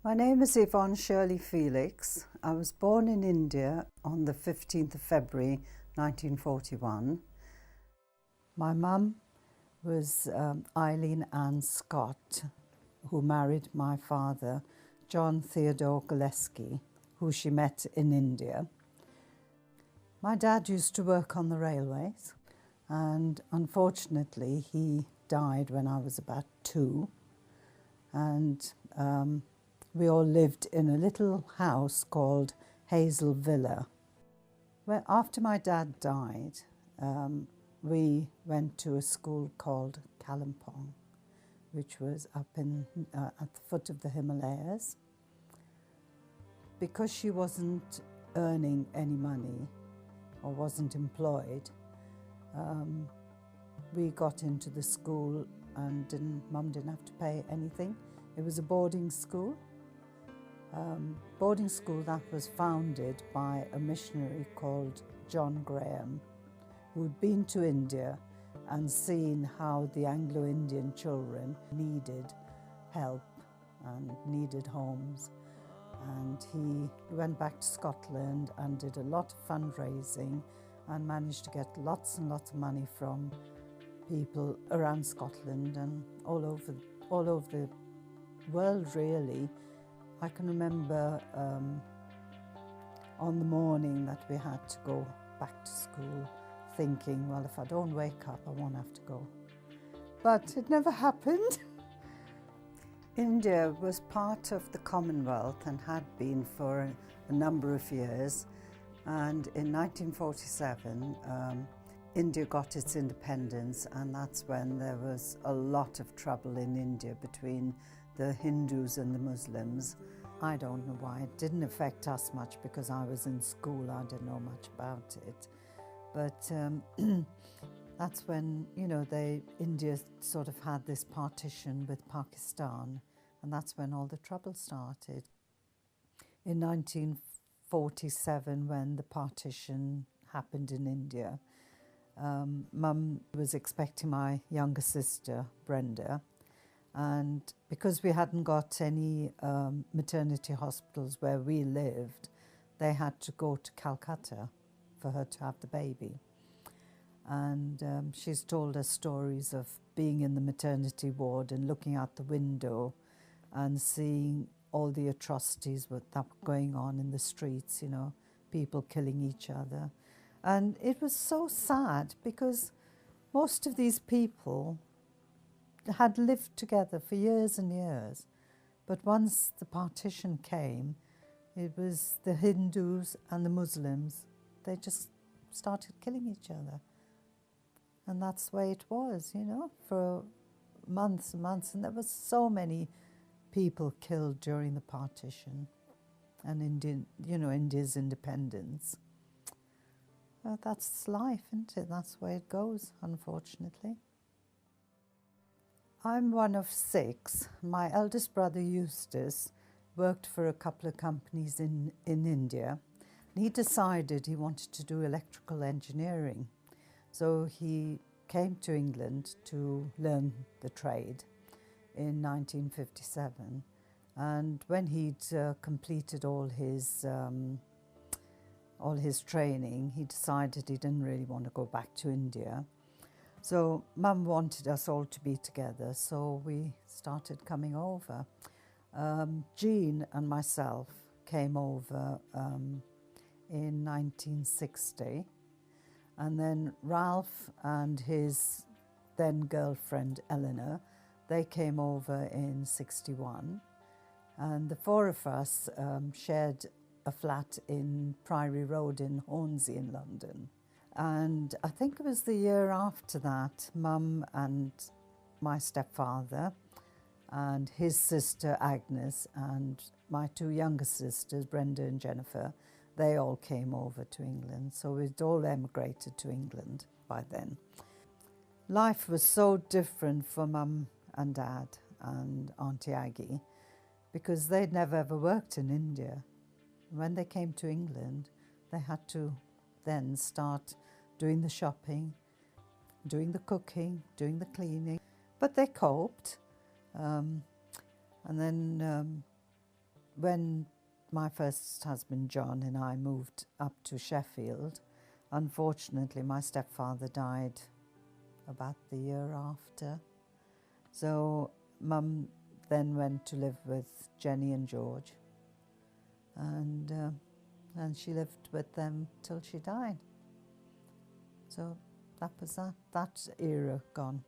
My name is Yvonne Felix. I was born in India on the 15th of February 1941. My mum was Eileen Ann Scott, who married my father, John Theodore Gillespie, who she met in India. My dad used to work on the railways, and unfortunately he died when I was about 2, and we all lived in a little house called Hazel Villa. Well, after my dad died, we went to a school called Kalimpong, which was up at the foot of the Himalayas. Because she wasn't earning any money or wasn't employed, we got into the school and Mum didn't have to pay anything. It was a boarding school. Boarding school that was founded by a missionary called John Graham, who'd been to India and seen how the Anglo-Indian children needed help and needed homes. And he went back to Scotland and did a lot of fundraising and managed to get lots and lots of money from people around Scotland and all over the world, really. I can remember on the morning that we had to go back to school thinking, well, if I don't wake up, I won't have to go. But it never happened. India was part of the Commonwealth and had been for a number of years. And in 1947, India got its independence, and that's when there was a lot of trouble in India between the Hindus and the Muslims. I don't know why. It didn't affect us much because I was in school. I didn't know much about it. But that's when, India sort of had this partition with Pakistan, and that's when all the trouble started. In 1947, when the partition happened in India, Mum was expecting my younger sister, Brenda, and because we hadn't got any maternity hospitals where we lived, they had to go to Calcutta for her to have the baby. And she's told us stories of being in the maternity ward and looking out the window and seeing all the atrocities that were going on in the streets, people killing each other. And it was so sad because most of these people had lived together for years and years. But once the partition came, it was the Hindus and the Muslims. They just started killing each other. And that's the way it was, for months and months. And there were so many people killed during the partition and India's independence. That's life, isn't it? That's the way it goes, unfortunately. I'm one of 6. My eldest brother, Eustace, worked for a couple of companies in India. And he decided he wanted to do electrical engineering. So he came to England to learn the trade in 1957. And when he'd completed all his training, he decided he didn't really want to go back to India. So Mum wanted us all to be together, so we started coming over. Jean and myself came over in 1960, and then Ralph and his then girlfriend Eleanor, they came over in 61, and the 4 of us shared a flat in Priory Road in Hornsey in London. And I think it was the year after that, Mum and my stepfather and his sister Agnes and my 2 younger sisters, Brenda and Jennifer, they all came over to England. So we'd all emigrated to England by then. Life was so different for Mum and Dad and Auntie Aggie because they'd never ever worked in India. When they came to England, they had to then start doing the shopping, doing the cooking, doing the cleaning. But they coped. And then when my first husband John and I moved up to Sheffield, unfortunately my stepfather died about the year after. So Mum then went to live with Jenny and George, and she lived with them till she died. So that was that era gone.